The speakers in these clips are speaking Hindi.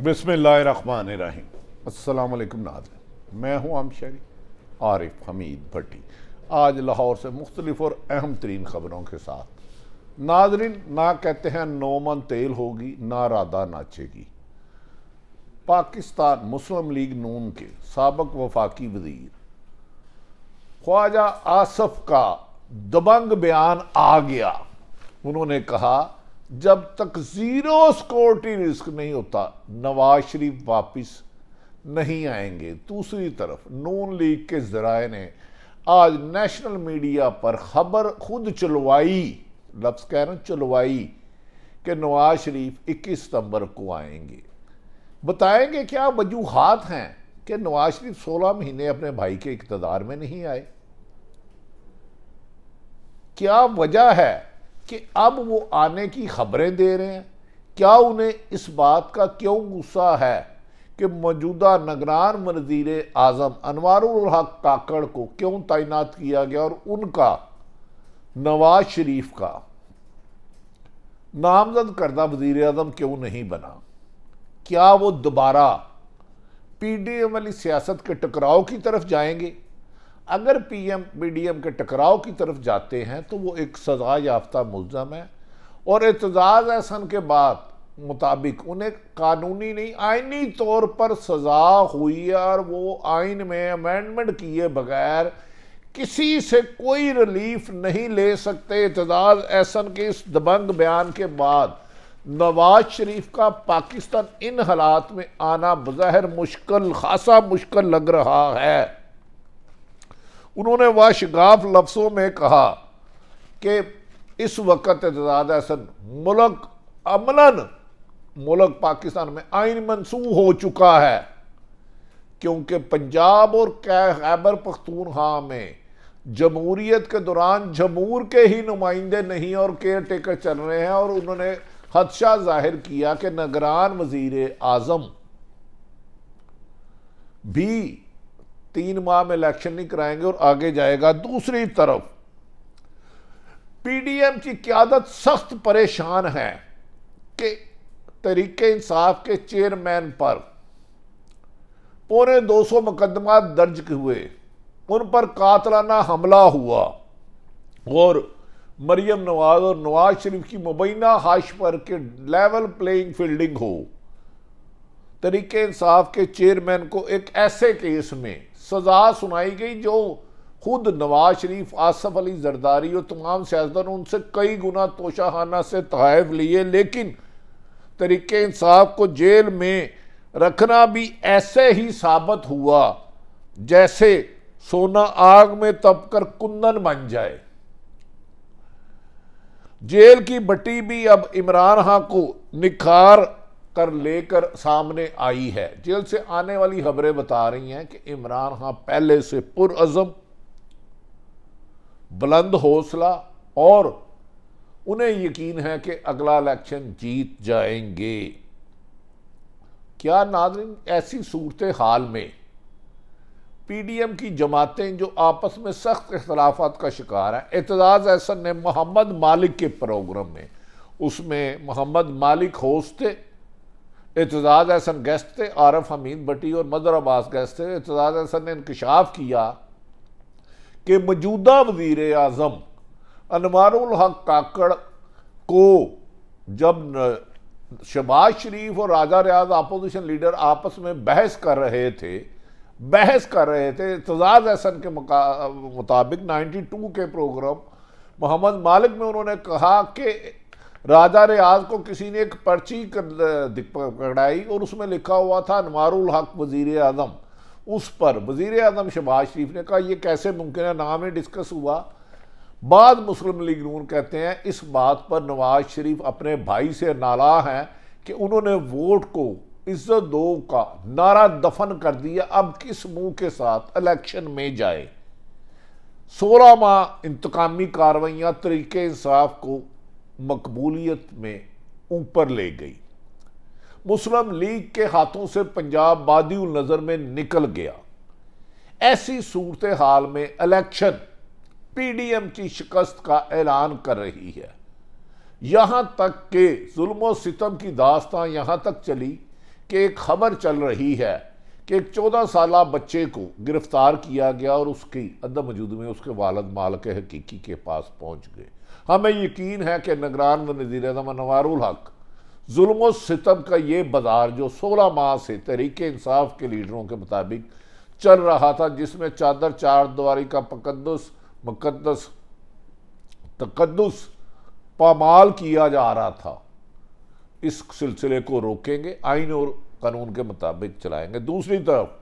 बिस्मिल्लाहिर्रहमानिर्रहीम। अस्सलाम वालेकुम नाज़रीन, मैं हूँ आमशरी आरिफ हमीद भट्टी। आज लाहौर से मुख्तलिफ और अहम तरीन ख़बरों के साथ। नाज़रीन, ना कहते हैं नो मन तेल होगी, ना राधा नाचेगी। पाकिस्तान मुस्लिम लीग नून के साबिक़ वफाकी वज़ीर ख्वाजा आसफ का दबंग बयान आ गया। उन्होंने कहा, जब तक जीरो सिक्योरिटी रिस्क नहीं होता नवाज शरीफ वापस नहीं आएंगे। दूसरी तरफ नून लीग के ज़राए ने आज नेशनल मीडिया पर खबर खुद चलवाई, लफ्ज़ कह रहे हैं चलवाई, कि नवाज शरीफ 21 सितंबर को आएंगे। बताएंगे क्या वजूहात हैं कि नवाज शरीफ 16 महीने अपने भाई के इक़्तिदार में नहीं आए। क्या वजह है कि अब वो आने की खबरें दे रहे हैं। क्या उन्हें इस बात का क्यों गुस्सा है कि मौजूदा निगरान वज़ीर आज़म अनवारुल हक काकड़ को क्यों तैनात किया गया और उनका नवाज शरीफ का नामजद करदा वज़ीर आज़म क्यों नहीं बना। क्या वो दोबारा पीडीएम वाली सियासत के टकराव की तरफ जाएंगे। अगर पीएम पीडीएम के टकराव की तरफ जाते हैं तो वो एक सजा याफ्ता मुल्ज़म है और एतजाज़ एहसन के बाद मुताबिक उन्हें कानूनी नहीं आइनी तौर पर सजा हुई है और वो आइन में अमेंडमेंट किए बगैर किसी से कोई रिलीफ नहीं ले सकते। एतजाज़ एहसन के इस दबंग बयान के बाद नवाज शरीफ का पाकिस्तान इन हालात में आना बज़ाहिर मुश्किल, खासा मुश्किल लग रहा है। उन्होंने वाशगाफ लफ्ज़ों में कहा कि इस वक्त एतजाज़ एहसन मुल्क पाकिस्तान में आइन मंसूख हो चुका है, क्योंकि पंजाब और खैबर पख्तूनख्वा में जमहूरियत के दौरान जमहूर के ही नुमाइंदे नहीं और केयर टेकर चल रहे हैं। और उन्होंने खदशा जाहिर किया कि निगरान वज़ीर आज़म भी 3 माह में इलेक्शन नहीं कराएंगे और आगे जाएगा। दूसरी तरफ पीडीएम की क़यादत सख्त परेशान है कि तहरीके इंसाफ के चेयरमैन पर पौने 200 मुकदमा दर्ज हुए, उन पर कातलाना हमला हुआ और मरियम नवाज और नवाज शरीफ की मुबैना हाश पर के लेवल प्लेइंग फील्डिंग हो। तहरीके इंसाफ के चेयरमैन को एक ऐसे केस में सजा सुनाई गई जो खुद नवाज शरीफ, आसफ अली जरदारी और तमाम सियासतदान उनसे कई गुना तोशाखाना से तहफ़ लिए, लेकिन तहरीके इंसाफ को जेल में रखना भी ऐसे ही साबित हुआ जैसे सोना आग में तपकर कुंदन बन जाए। जेल की भट्टी भी अब इमरान खान को निखार कर लेकर सामने आई है। जेल से आने वाली खबरें बता रही हैं कि इमरान खान पहले से पुरअज़म, बुलंद हौसला और उन्हें यकीन है कि अगला इलेक्शन जीत जाएंगे। क्या नाज़रीन, ऐसी सूरत हाल में पीडीएम की जमातें जो आपस में सख्त इख्तलाफात का शिकार है। एतजाज़ एहसन ने मोहम्मद मालिक के प्रोग्राम में, उसमें मोहम्मद मालिक होस्ट थे, एतजाज़ एहसन गेस्ट थे, आरिफ हमीद भट्टी और मदर अब्बास गेस्ट थे। एतजाज़ एहसन ने इंकशाफ किया कि मौजूदा वज़ीर आज़म अनवारुल हक काकड़ को जब शहबाज शरीफ और राजा रियाज अपोजिशन लीडर आपस में बहस कर रहे थे, एतजाज़ एहसन के मुताबिक 92 के प्रोग्राम मोहम्मद मालिक में उन्होंने कहा कि राजा रियाज को किसी ने एक पर्ची पकड़ाई और उसमें लिखा हुआ था अनवारुल हक वज़ीर आज़म। उस पर वज़ीर आज़म शहबाज शरीफ ने कहा यह कैसे मुमकिन है, नाम ही डिस्कस हुआ। बाद मुस्लिम लीग नून कहते हैं इस बात पर नवाज शरीफ अपने भाई से नाला हैं कि उन्होंने वोट को इज्जत दो का नारा दफन कर दिया। अब किस मुंह के साथ इलेक्शन में जाए। 16 माह इंतकामी कार्रवाइयाँ तरीके इंसाफ को मकबूलियत में ऊपर ले गई। मुस्लिम लीग के हाथों से पंजाब बादिउल नज़र में निकल गया। ऐसी सूरत हाल में इलेक्शन पीडीएम की शिकस्त का ऐलान कर रही है। यहां तक कि जुल्म और सितम की दास्तां यहां तक चली कि एक खबर चल रही है कि एक 14 साला बच्चे को गिरफ्तार किया गया और उसकी अदम वजूद में उसके वालिद मालिक हकीकी के पास पहुंच गए। हमें यकीन है कि निगरान व वज़ीर आज़म अनवारुल हक जुल्म और सितम का ये बाजार जो 16 माह से तहरीक इंसाफ के लीडरों के मुताबिक चल रहा था, जिसमें चादर चार दीवारी का मुकद्दस तकद्दुस पामाल किया जा रहा था, इस सिलसिले को रोकेंगे, आइन और कानून के मुताबिक चलाएंगे। दूसरी तरफ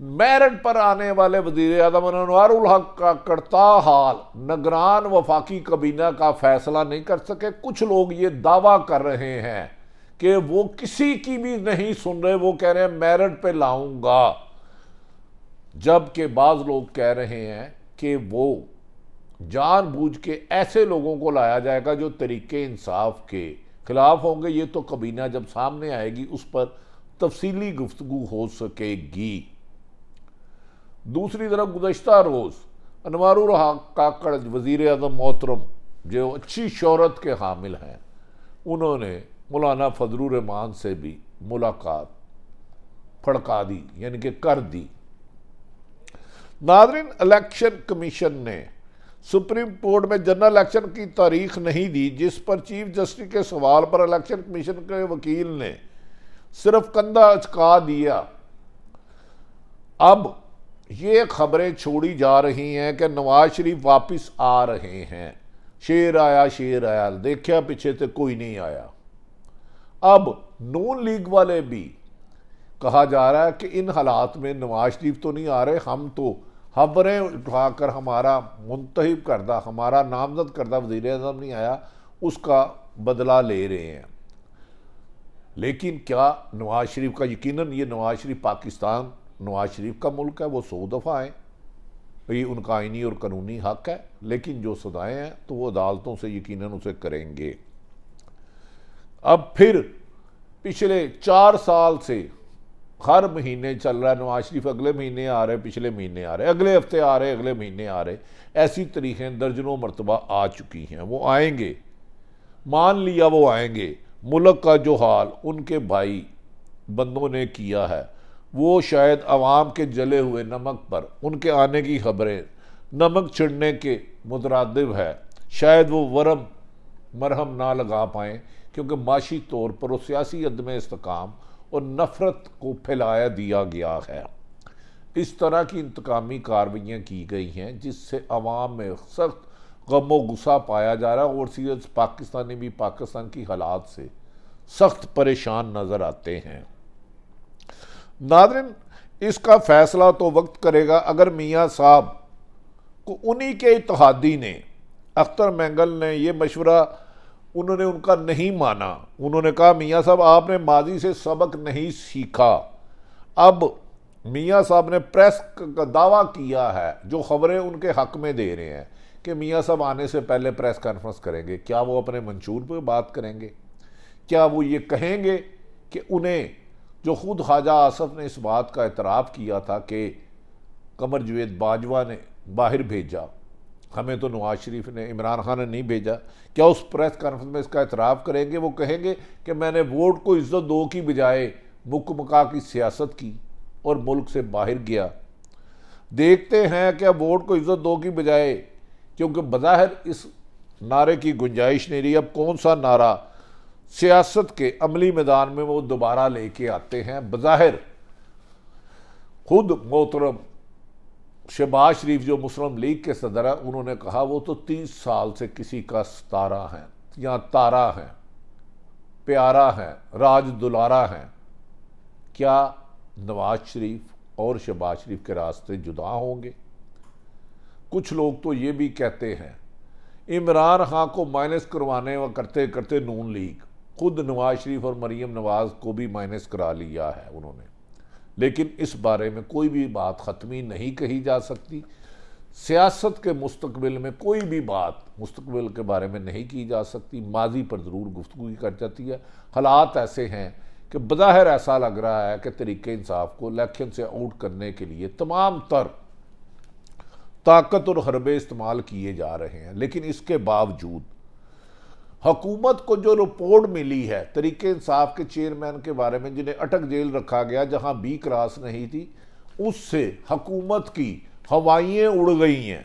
मेरिट पर आने वाले वज़ीर आज़म अनवारुल हक का करता हाल निगरान वफाकी कबीना का फैसला नहीं कर सके। कुछ लोग ये दावा कर रहे हैं कि वो किसी की भी नहीं सुन रहे, वो कह रहे हैं मेरिट पे लाऊंगा, जबकि बाज लोग कह रहे हैं कि वो जानबूझ के ऐसे लोगों को लाया जाएगा जो तरीके इंसाफ के खिलाफ होंगे। ये तो कबीना जब सामने आएगी उस पर तफसीली गुफ्तगू हो सकेगी। दूसरी तरफ गुज़श्ता रोज़ अनवारुल हक काकड़ वज़ीर आज़म मोहतरम जो अच्छी शोहरत के हामिल हैं, उन्होंने मौलाना फजलुर रहमान से भी मुलाकात फड़का दी, यानी कि कर दी। नाज़रीन, इलेक्शन कमीशन ने सुप्रीम कोर्ट में जनरल इलेक्शन की तारीख नहीं दी, जिस पर चीफ जस्टिस के सवाल पर इलेक्शन कमीशन के वकील ने सिर्फ कंधा अचका दिया। अब ये खबरें छोड़ी जा रही हैं कि नवाज शरीफ वापस आ रहे हैं। शेर आया, देखा पीछे से कोई नहीं आया। अब नून लीग वाले भी कहा जा रहा है कि इन हालात में नवाज शरीफ तो नहीं आ रहे, हम तो खबरें उठाकर हमारा मुंतहिब करदा, हमारा नामजद करदा वज़ीर आज़म नहीं आया, उसका बदला ले रहे हैं। लेकिन क्या नवाज शरीफ का, यकीनन ये नवाज शरीफ पाकिस्तान नवाज शरीफ का मुल्क है, वो 100 दफ़ा आए, ये उनका आइनी और कानूनी हक है, लेकिन जो सजाएं हैं तो वो अदालतों से यकीनन उसे करेंगे। अब फिर पिछले 4 साल से हर महीने चल रहा है, नवाज शरीफ अगले महीने आ रहे, पिछले महीने आ रहे, अगले हफ्ते आ रहे, अगले महीने आ रहे, ऐसी तरीक़ें दर्जनों मरतबा आ चुकी हैं। वो आएंगे, मान लिया वो आएंगे। मुल्क का जो हाल उनके भाई बंदों ने किया है, वो शायद अवाम के जले हुए नमक पर उनके आने की खबरें नमक छिड़ने के मुतरादिब है। शायद वो मरहम ना लगा पाएँ, क्योंकि माशी तौर पर वो सियासी अदम इस्तेकाम और नफ़रत को फैलाया दिया गया है। इस तरह की इंतकामी कार्रवाइयाँ की गई हैं जिससे अवाम में सख्त गम व गुस्सा पाया जा रहा है और सीरियस पाकिस्तानी भी पाकिस्तान की हालात से सख्त परेशान नज़र आते हैं। नाज़रीन, इसका फैसला तो वक्त करेगा। अगर मियाँ साहब को उन्हीं के इत्तेहादी ने, अख्तर मैंगल ने ये मशवरा उन्होंने उनका नहीं माना, उन्होंने कहा मियाँ साहब आपने माजी से सबक नहीं सीखा। अब मियाँ साहब ने प्रेस का दावा किया है, जो खबरें उनके हक में दे रहे हैं कि मियाँ साहब आने से पहले प्रेस कॉन्फ्रेंस करेंगे। क्या वो अपने मंशूर पर बात करेंगे? क्या वो ये कहेंगे कि उन्हें, जो खुद ख्वाजा आसफ ने इस बात का एतराफ़ किया था कि कमर जवेद बाजवा ने बाहर भेजा, हमें तो नवाज शरीफ ने, इमरान खान ने नहीं भेजा, क्या उस प्रेस कॉन्फ्रेंस में इसका एतराफ़ करेंगे? वो कहेंगे कि मैंने वोट को इज्जत दो की बजाय मुक्का की सियासत की और मुल्क से बाहर गया। देखते हैं क्या वोट को इज्जत दो की बजाय, क्योंकि बज़ाहिर इस नारे की गुंजाइश नहीं रही, अब कौन सा नारा सियासत के अमली मैदान में वो दोबारा लेके आते हैं। बज़ाहिर खुद मोहतरम शहबाज शरीफ जो मुस्लिम लीग के सदर हैं, उन्होंने कहा वो तो 30 साल से किसी का सितारा हैं या तारा हैं, प्यारा हैं, राज दुलारा हैं। क्या नवाज शरीफ और शहबाज शरीफ के रास्ते जुदा होंगे? कुछ लोग तो ये भी कहते हैं इमरान खान को माइनस करवाने व करते करते नून लीग खुद नवाज शरीफ और मरीम नवाज को भी माइनस करा लिया है उन्होंने। लेकिन इस बारे में कोई भी बात ख़त्मी नहीं कही जा सकती। सियासत के मुस्तकबिल में कोई भी बात मुस्तकबिल के बारे में नहीं की जा सकती, माजी पर ज़रूर गुफ्तगू कर जाती है। हालात ऐसे हैं कि बज़ाहिर ऐसा लग रहा है कि तरीक़े इंसाफ को इलेक्शन से आउट करने के लिए तमाम तर ताकत और हरबे इस्तेमाल किए जा रहे हैं, लेकिन इसके बावजूद हुकूमत को जो रिपोर्ट मिली है तरीके इंसाफ के चेयरमैन के बारे में जिन्हें अटक जेल रखा गया जहां बी क्लास नहीं थी, उससे हुकूमत की हवाइयाँ उड़ गई हैं।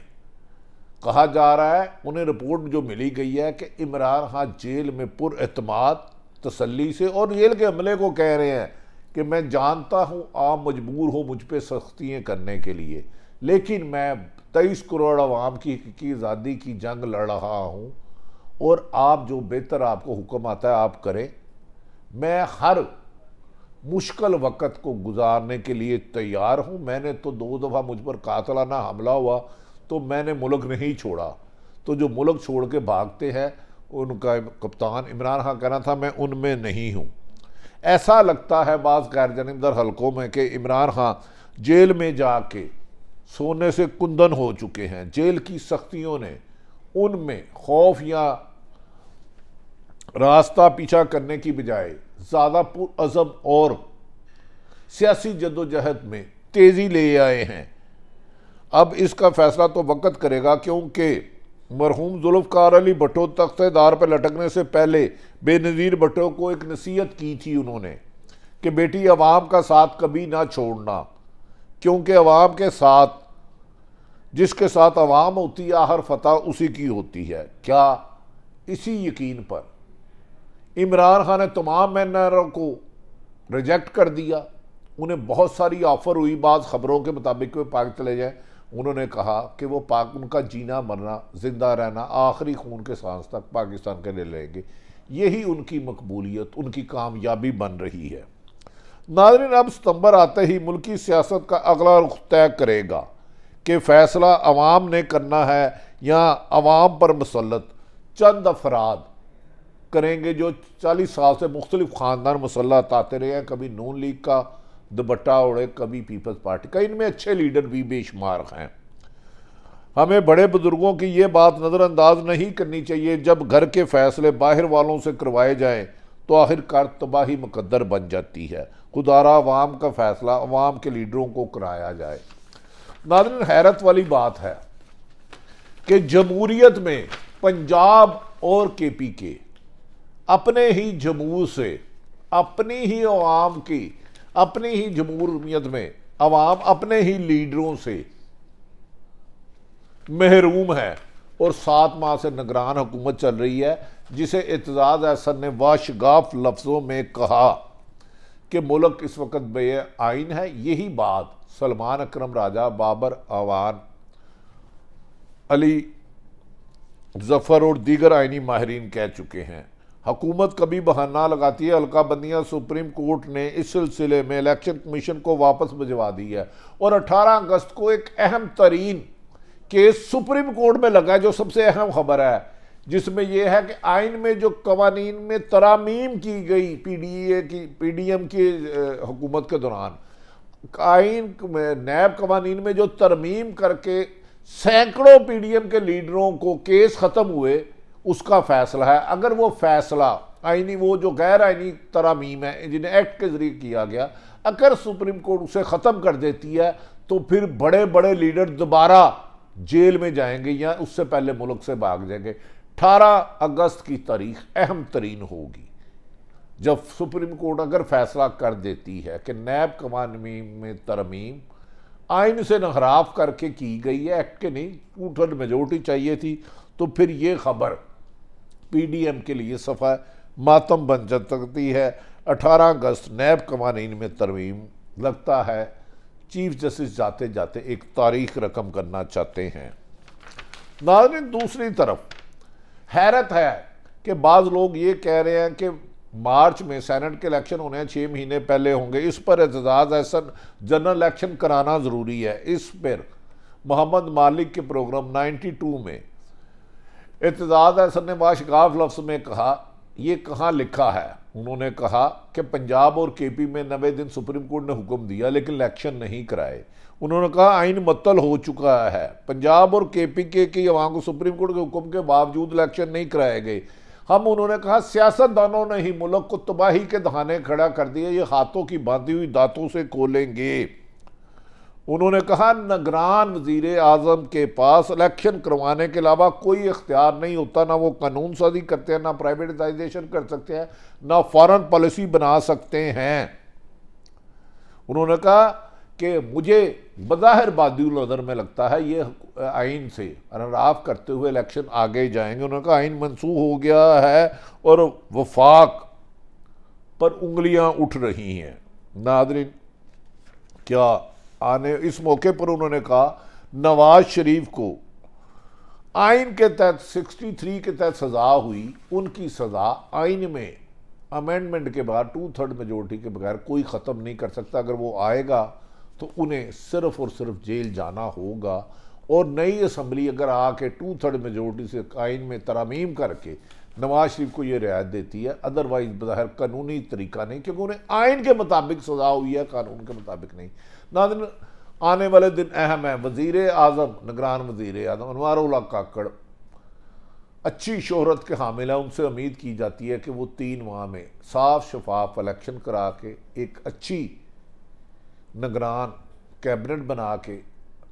कहा जा रहा है उन्हें रिपोर्ट जो मिली गई है कि इमरान खान जेल में पुरएतमाद तसल्ली से, और जेल के अमले को कह रहे हैं कि मैं जानता हूं आप मजबूर हो मुझ पे सख्तियाँ करने के लिए, लेकिन मैं 23 करोड़ अवाम की आज़ादी की जंग लड़ रहा हूं और आप जो बेहतर आपको हुक्म आता है आप करें। मैं हर मुश्किल वक़्त को गुजारने के लिए तैयार हूँ। मैंने तो 2 दफ़ा मुझ पर कातलाना हमला हुआ तो मैंने मुल्क नहीं छोड़ा, तो जो मुल्क छोड़ के भागते हैं उनका कप्तान इमरान खान कहना था मैं उनमें नहीं हूँ। ऐसा लगता है बाज़ गैर जानिबदार हलकों में कि इमरान खान जेल में जाके सोने से कुंदन हो चुके हैं। जेल की सख्तियों ने उनमें खौफ या रास्ता पीछा करने की बजाय ज़्यादा पुरअज़म और सियासी जद्दोजहद में तेज़ी ले आए हैं। अब इसका फैसला तो वक़्त करेगा, क्योंकि मरहूम जुल्फ़कार अली भुट्टो तख्तेदार पर लटकने से पहले बेनज़ीर भुट्टो को एक नसीहत की थी उन्होंने कि बेटी अवाम का साथ कभी ना छोड़ना, क्योंकि अवाम के साथ जिसके साथ अवाम होती है हर फतह उसी की होती है। क्या इसी यकीन पर इमरान खान ने तमाम मैनरों को रिजेक्ट कर दिया? उन्हें बहुत सारी ऑफ़र हुई, बाज़ ख़बरों के मुताबिक वे पाक चले जाएँ। उन्होंने कहा कि वो पाक उनका जीना मरना ज़िंदा रहना आखिरी खून के सांस तक पाकिस्तान के लिए लेंगे। यही उनकी मकबूलियत उनकी कामयाबी बन रही है। नाज़रीन, अब सितंबर आते ही मुल्की सियासत का अगला रुख तय करेगा कि फ़ैसला अवाम ने करना है या अवाम पर मुसल्लत चंद अफराद करेंगे जो 40 साल से मुख्तलिफ ख़ानदान मुसल्लत आते रहे हैं। कभी नून लीग का दुपट्टा उड़े, कभी पीपल्स पार्टी का। इनमें अच्छे लीडर भी बेशुमार हैं। हमें बड़े बुजुर्गों की ये बात नज़रअंदाज नहीं करनी चाहिए, जब घर के फैसले बाहर वालों से करवाए जाएं तो आखिरकार तबाही मुकद्दर बन जाती है। खुदारा अवाम का फैसला अवाम के लीडरों को कराया जाए। नाज़रीन, हैरत वाली बात है कि जमहूरियत में पंजाब और केपी के अपने ही जमूर से, अपनी ही अवाम की, अपनी ही जमहूरियत में अवाम अपने ही लीडरों से महरूम है और 7 माह से निगरान हुकूमत चल रही है, जिसे एतजाज़ अहसन ने वाशगाफ लफ्ज़ों में कहा कि मुल्क इस वक्त बेआइन है। यही बात सलमान अकरम राजा, बाबर अवान, अली जफ़र और दीगर आइनी माहिरीन कह चुके हैं। हुकूमत कभी बहाना लगाती है हल्का बंदियाँ। सुप्रीम कोर्ट ने इस सिलसिले में इलेक्शन कमीशन को वापस भिजवा दी है और 18 अगस्त को एक अहम तरीन केस सुप्रीम कोर्ट में लगा है, जो सबसे अहम खबर है, जिसमें यह है कि आइन में जो कवानीन में तरामीम की गई पीडीएम की हुकूमत के दौरान, आइन में नैब कवानीन में जो तरमीम करके सैकड़ों पीडीएम के लीडरों को केस ख़त्म हुए, उसका फैसला है। अगर वो फैसला आइनी, वो जो गैर आइनी तरामीम है जिन्हें एक्ट के जरिए किया गया, अगर सुप्रीम कोर्ट उसे ख़त्म कर देती है तो फिर बड़े बड़े लीडर दोबारा जेल में जाएंगे या उससे पहले मुल्क से भाग जाएंगे। 18 अगस्त की तारीख अहम तरीन होगी जब सुप्रीम कोर्ट अगर फैसला कर देती है कि नैब कवानीन में तरमीम आइन से नहराफ करके की गई है, एक्ट के नहीं, 2/3 मेजोरिटी चाहिए थी, तो फिर ये खबर पीडीएम के लिए सफ़ा मातम बन जा सकती है। 18 अगस्त नैब कवानीन में तरमीम, लगता है चीफ जस्टिस जाते जाते एक तारीख रकम करना चाहते हैं। नाज़रीन, दूसरी तरफ हैरत है कि बाज़ लोग ये कह रहे हैं कि मार्च में सेनेट के इलेक्शन होने हैं, 6 महीने पहले होंगे, इस पर एतजाज़ अहसन जनरल इलेक्शन कराना ज़रूरी है। इस पर मोहम्मद मालिक के प्रोग्राम 92 में एतजाज़ अहसन ने वाशगाफ लफ्ज़ में कहा, ये कहाँ लिखा है? उन्होंने कहा कि पंजाब और केपी में 90 दिन सुप्रीम कोर्ट ने हुक्म दिया लेकिन इलेक्शन नहीं कराए। उन्होंने कहा आइन मुअत्तल हो चुका है, पंजाब और केपी के अवाम को सुप्रीम कोर्ट के हुक्म के बावजूद इलेक्शन नहीं कराए गए। हम, उन्होंने कहा, सियासतदानों ने ही मुल्क को तबाही के दहाने खड़ा कर दिया, ये हाथों की बांधी हुई दांतों से खोलेंगे। उन्होंने कहा निगरान वजीर आज़म के पास इलेक्शन करवाने के अलावा कोई इख्तियार नहीं होता, ना वो कानून साजी करते हैं, ना प्राइवेटाइजेशन कर सकते हैं, ना फॉरेन पॉलिसी बना सकते हैं। उन्होंने कहा कि मुझे बज़ाहिर बादिउल नज़र में लगता है ये आइन से अनराफ करते हुए इलेक्शन आगे जाएंगे। उन्होंने कहा आइन मनसूख हो गया है और वफाक पर उंगलियां उठ रही हैं। नाज़रीन, क्या आने इस मौके पर उन्होंने कहा नवाज शरीफ को आइन के तहत 63 के तहत सज़ा हुई, उनकी सज़ा आइन में अमेंडमेंट के बाद 2/3 मेजोरिटी के बगैर कोई ख़त्म नहीं कर सकता। अगर वो आएगा तो उन्हें सिर्फ और सिर्फ जेल जाना होगा, और नई असम्बली अगर आके 2/3 मेजोरिटी से आइन में तरमीम करके नवाज शरीफ को ये रियायत देती है, अदरवाइज बज़ाहिर कानूनी तरीका नहीं, क्योंकि उन्हें आइन के मुताबिक सज़ा हुई है, कानून के मुताबिक नहीं। नाज़रीन, आने वाले दिन अहम है। वज़ीर आज़म, निगरान वज़ीर आज़म अनवारुल्लाह काकड़ अच्छी शोहरत के हामिल है। उनसे उम्मीद की जाती है कि वो 3 माह में साफ शफाफ इलेक्शन करा के एक अच्छी निगरान कैबिनेट बना के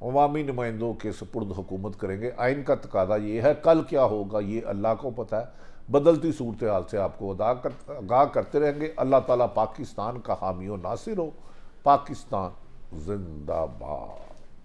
अवामी नुमाइंदों के सुपुर्द हुकूमत करेंगे। आइन का तकादा ये है, कल क्या होगा ये अल्लाह को पता है। बदलती सूरत हाल से आपको आगाह करते रहेंगे। अल्लाह ताला पाकिस्तान का हामी और नासिर हो। पाकिस्तान जिंदाबाद।